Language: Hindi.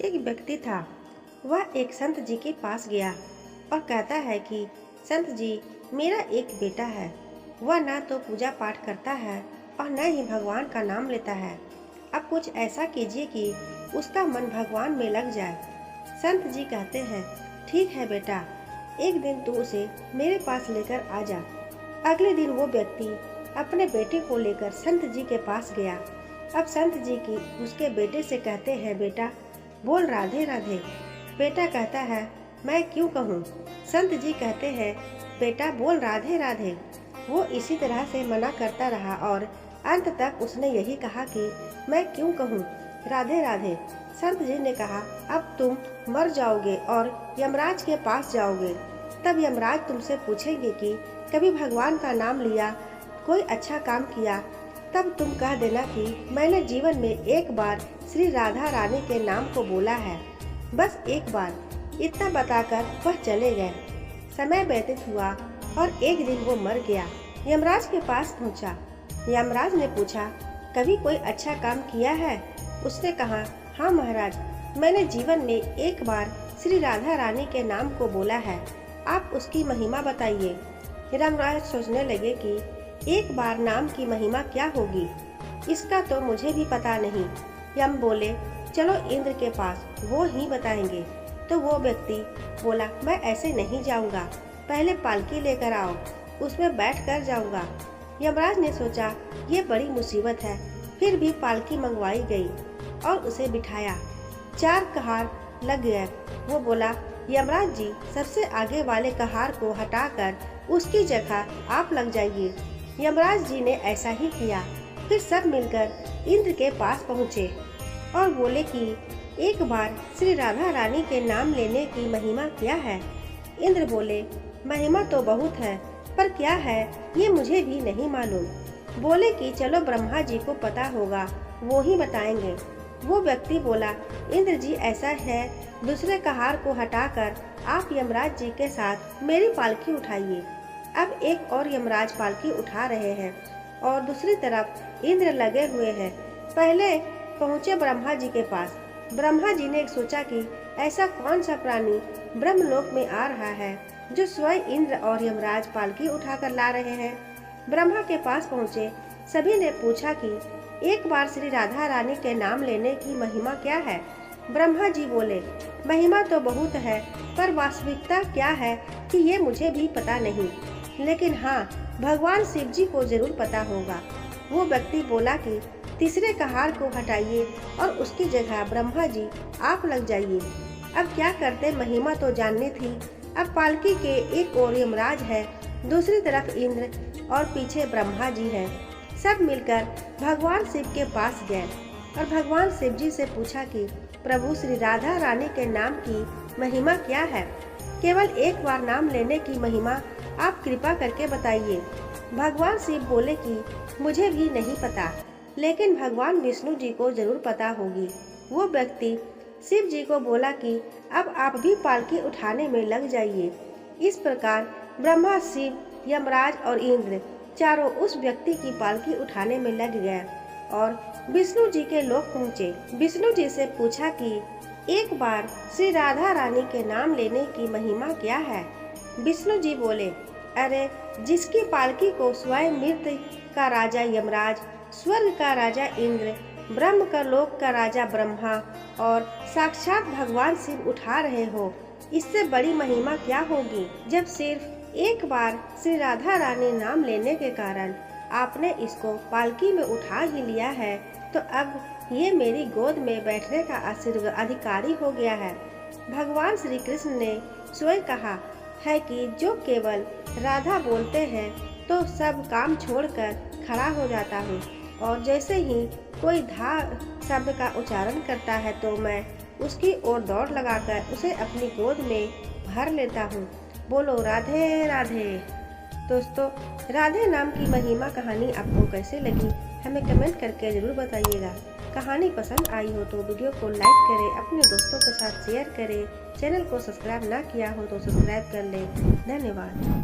एक व्यक्ति था। वह एक संत जी के पास गया और कहता है कि संत जी, मेरा एक बेटा है। वह ना तो पूजा पाठ करता है और न ही भगवान का नाम लेता है। अब कुछ ऐसा कीजिए कि उसका मन भगवान में लग जाए। संत जी कहते हैं, ठीक है बेटा, एक दिन तू उसे मेरे पास लेकर आ जा। अगले दिन वो व्यक्ति अपने बेटे को लेकर संत जी के पास गया। अब संत जी की उसके बेटे से कहते हैं, बेटा बोल राधे राधे। बेटा कहता है, मैं क्यों कहूँ। संत जी कहते हैं, बेटा बोल राधे राधे। वो इसी तरह से मना करता रहा और अंत तक उसने यही कहा कि मैं क्यों कहूँ राधे राधे। संत जी ने कहा, अब तुम मर जाओगे और यमराज के पास जाओगे। तब यमराज तुमसे पूछेंगे कि कभी भगवान का नाम लिया, कोई अच्छा काम किया, तब तुम कह देना कि मैंने जीवन में एक बार श्री राधा रानी के नाम को बोला है, बस एक बार। इतना बताकर वह चले गए। समय व्यतीत हुआ और एक दिन वो मर गया। यमराज के पास पहुंचा। यमराज ने पूछा, कभी कोई अच्छा काम किया है? उसने कहा, हाँ महाराज, मैंने जीवन में एक बार श्री राधा रानी के नाम को बोला है, आप उसकी महिमा बताइए। यमराज सोचने लगे कि एक बार नाम की महिमा क्या होगी, इसका तो मुझे भी पता नहीं। यम बोले, चलो इंद्र के पास, वो ही बताएंगे। तो वो व्यक्ति बोला, मैं ऐसे नहीं जाऊंगा, पहले पालकी लेकर आओ, उसमें बैठ कर जाऊंगा। यमराज ने सोचा, ये बड़ी मुसीबत है। फिर भी पालकी मंगवाई गई और उसे बिठाया। 4 कहार लग गए। वो बोला, यमराज जी, सबसे आगे वाले कहार को हटाकर उसकी जगह आप लग जाइए। यमराज जी ने ऐसा ही किया। फिर सब मिलकर इंद्र के पास पहुँचे और बोले कि एक बार श्री राधा रानी के नाम लेने की महिमा क्या है। इंद्र बोले, महिमा तो बहुत है, पर क्या है ये मुझे भी नहीं मालूम। बोले कि चलो ब्रह्मा जी को पता होगा, वो ही बताएंगे। वो व्यक्ति बोला, इंद्र जी ऐसा है, दूसरे कहार को हटाकर आप यमराज जी के साथ मेरी पालकी उठाइए। अब एक और यमराज पालकी उठा रहे हैं और दूसरी तरफ इंद्र लगे हुए हैं। पहले पहुँचे ब्रह्मा जी के पास। ब्रह्मा जी ने सोचा कि ऐसा कौन सा प्राणी ब्रह्मलोक में आ रहा है जो स्वयं इंद्र और यमराज पालकी उठाकर ला रहे हैं। ब्रह्मा के पास पहुँचे। सभी ने पूछा कि एक बार श्री राधा रानी के नाम लेने की महिमा क्या है। ब्रह्मा जी बोले, महिमा तो बहुत है, पर वास्तविकता क्या है कि ये मुझे भी पता नहीं, लेकिन हाँ, भगवान शिव जी को जरूर पता होगा। वो व्यक्ति बोला कि तीसरे कहार को हटाइए और उसकी जगह ब्रह्मा जी आप लग जाइए। अब क्या करते, महिमा तो जाननी थी। अब पालकी के एक ओर यमराज है, दूसरी तरफ इंद्र और पीछे ब्रह्मा जी है। सब मिलकर भगवान शिव के पास गए और भगवान शिव जी से पूछा कि प्रभु श्री राधा रानी के नाम की महिमा क्या है। केवल एक बार नाम लेने की महिमा आप कृपा करके बताइए। भगवान शिव बोले कि मुझे भी नहीं पता, लेकिन भगवान विष्णु जी को जरूर पता होगी। वो व्यक्ति शिव जी को बोला कि अब आप भी पालकी उठाने में लग जाइए। इस प्रकार ब्रह्मा, शिव, यमराज और इंद्र चारों उस व्यक्ति की पालकी उठाने में लग गए और विष्णु जी के लोक पहुँचे। विष्णु जी से पूछा कि एक बार श्री राधा रानी के नाम लेने की महिमा क्या है। विष्णु जी बोले, अरे जिसकी पालकी को स्वयं मृत्यु का राजा यमराज, स्वर्ग का राजा इंद्र, ब्रह्म का लोक का राजा ब्रह्मा और साक्षात भगवान शिव उठा रहे हो, इससे बड़ी महिमा क्या होगी। जब सिर्फ एक बार श्री राधा रानी नाम लेने के कारण आपने इसको पालकी में उठा ही लिया है, तो अब ये मेरी गोद में बैठने का अधिकारी हो गया है। भगवान श्री कृष्ण ने स्वयं कहा है कि जो केवल राधा बोलते हैं तो सब काम छोड़कर खड़ा हो जाता हूँ, और जैसे ही कोई धा शब्द का उच्चारण करता है तो मैं उसकी ओर दौड़ लगाकर उसे अपनी गोद में भर लेता हूँ। बोलो राधे राधे। दोस्तों, राधे नाम की महिमा कहानी आपको कैसे लगी, हमें कमेंट करके ज़रूर बताइएगा। कहानी पसंद आई हो तो वीडियो को लाइक करें, अपने दोस्तों के साथ शेयर करें। चैनल को सब्सक्राइब ना किया हो तो सब्सक्राइब कर लें। धन्यवाद।